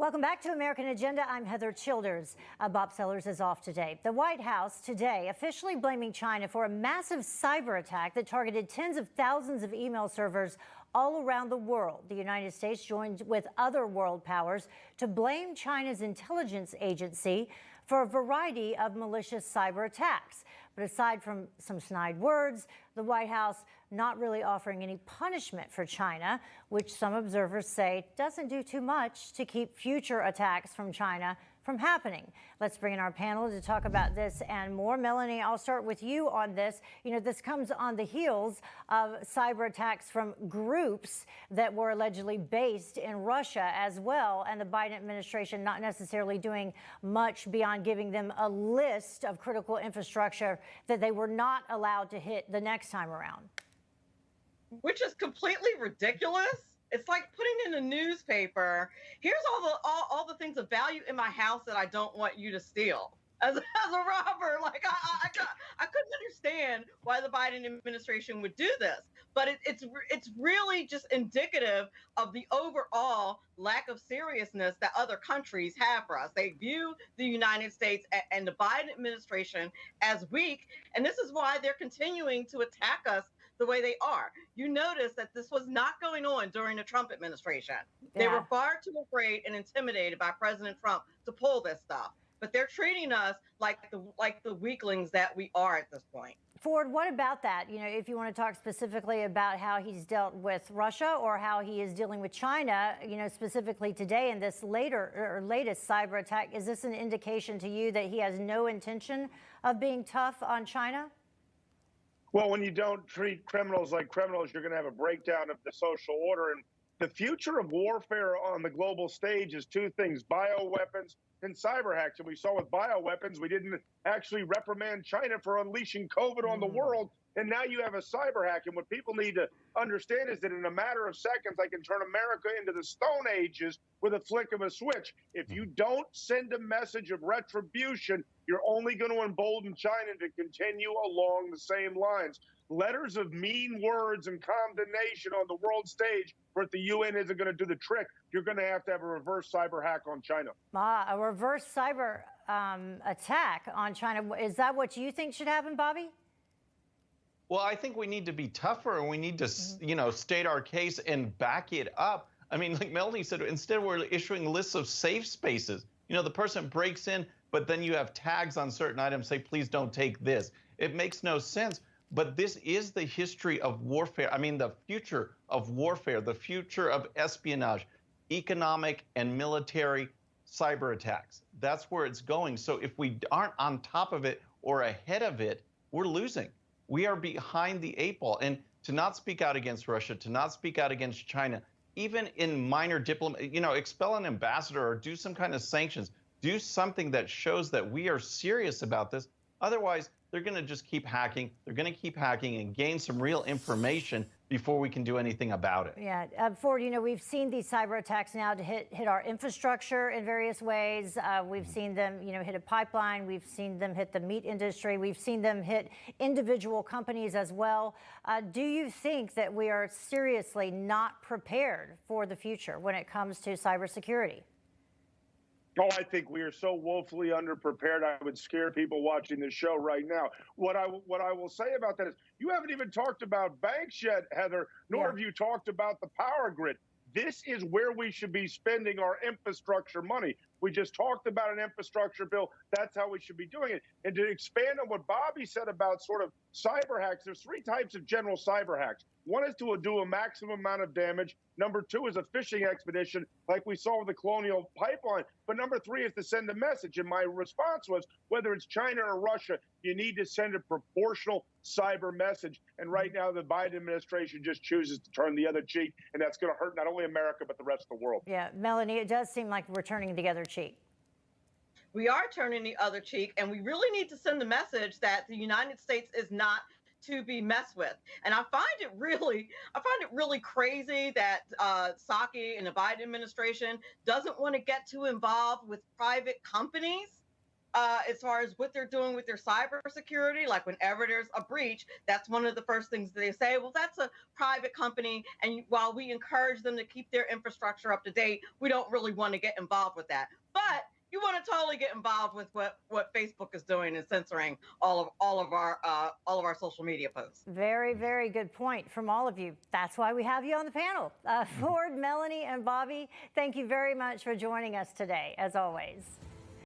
Welcome back to American Agenda. I'm Heather Childers. Bob Sellers is off today. The White House today officially blaming China for a massive cyber attack that targeted tens of thousands of email servers all around the world. The United States joined with other world powers to blame China's intelligence agency for a variety of malicious cyber attacks. But aside from some snide words, the White House not really offering any punishment for China, which some observers say doesn't do too much to keep future attacks from China from happening. Let's bring in our panel to talk about this and more. Melanie, I'll start with you on this. You know, this comes on the heels of cyber attacks from groups that were allegedly based in Russia as well, and the Biden administration not necessarily doing much beyond giving them a list of critical infrastructure that they were not allowed to hit the next time around. Which is completely ridiculous. It's like putting in a newspaper, here's all the things of value in my house that I don't want you to steal. As a robber, like I couldn't understand why the Biden administration would do this. But it's really just indicative of the overall lack of seriousness that other countries have for us. They view the United States and the Biden administration as weak, and this is why they're continuing to attack us the way they are. You notice that this was not going on during the Trump administration. They were far too afraid and intimidated by President Trump to pull this stuff. But they're treating us like the weaklings that we are at this point. Ford, what about that? You know, if you want to talk specifically about how he's dealt with Russia or how he is dealing with China, you know, specifically today in this latest cyber attack, is this an indication to you that he has no intention of being tough on China? Well, when you don't treat criminals like criminals, you're going to have a breakdown of the social order. And the future of warfare on the global stage is two things: bioweapons and cyber hacks. And we saw with bioweapons, we didn't actually reprimand China for unleashing COVID on the world. And now you have a cyber hack. And what people need to understand is that in a matter of seconds, I can turn America into the Stone Ages with a flick of a switch. If you don't send a message of retribution, you're only going to embolden China to continue along the same lines. Letters of mean words and condemnation on the world stage for the UN isn't going to do the trick. You're going to have a reverse cyber hack on China. A reverse cyber attack on China. Is that what you think should happen, Bobby? Well, I think we need to be tougher, and we need to, you know, state our case and back it up. I mean, like Melanie said, instead we're issuing lists of safe spaces. You know, the person breaks in, but then you have tags on certain items, say, please don't take this. It makes no sense. But this is the history of warfare. I mean, the future of warfare, the future of espionage, economic and military cyber attacks. That's where it's going. So if we aren't on top of it or ahead of it, we're losing. We are behind the 8 ball. And to not speak out against Russia, to not speak out against China, even in minor diplomacy, you know, expel an ambassador or do some kind of sanctions, do something that shows that we are serious about this. Otherwise, they're going to just keep hacking. They're going to keep hacking and gain some real information before we can do anything about it. Yeah, Ford, you know, we've seen these cyber attacks now to hit our infrastructure in various ways. We've seen them, you know, hit a pipeline. We've seen them hit the meat industry. We've seen them hit individual companies as well. Do you think that we are seriously not prepared for the future when it comes to cybersecurity? Oh, I think we are so woefully underprepared. I would scare people watching this show right now. What I will say about that is you haven't even talked about banks yet, Heather, nor have you talked about the power grid. This is where we should be spending our infrastructure money. We just talked about an infrastructure bill. That's how we should be doing it. And to expand on what Bobby said about sort of cyber hacks, there's 3 types of general cyber hacks. One is to do a maximum amount of damage. Number 2 is a phishing expedition like we saw with the Colonial Pipeline. But number 3 is to send a message. And my response was, whether it's China or Russia, you need to send a proportional cyber message. And right now, the Biden administration just chooses to turn the other cheek. And that's going to hurt not only America, but the rest of the world. Yeah, Melanie, it does seem like we're turning the other cheek. We are turning the other cheek, and we really need to send the message that the United States is not to be messed with. And I find it really crazy that Psaki and the Biden administration doesn't want to get too involved with private companies. as far as what they're doing with their cybersecurity. Like whenever there's a breach, that's one of the first things they say. Well, that's a private company, and while we encourage them to keep their infrastructure up to date, we don't really want to get involved with that. But you want to totally get involved with what Facebook is doing and censoring all of our social media posts. Very, very good point from all of you. That's why we have you on the panel. Ford, Melanie, and Bobby, thank you very much for joining us today, as always.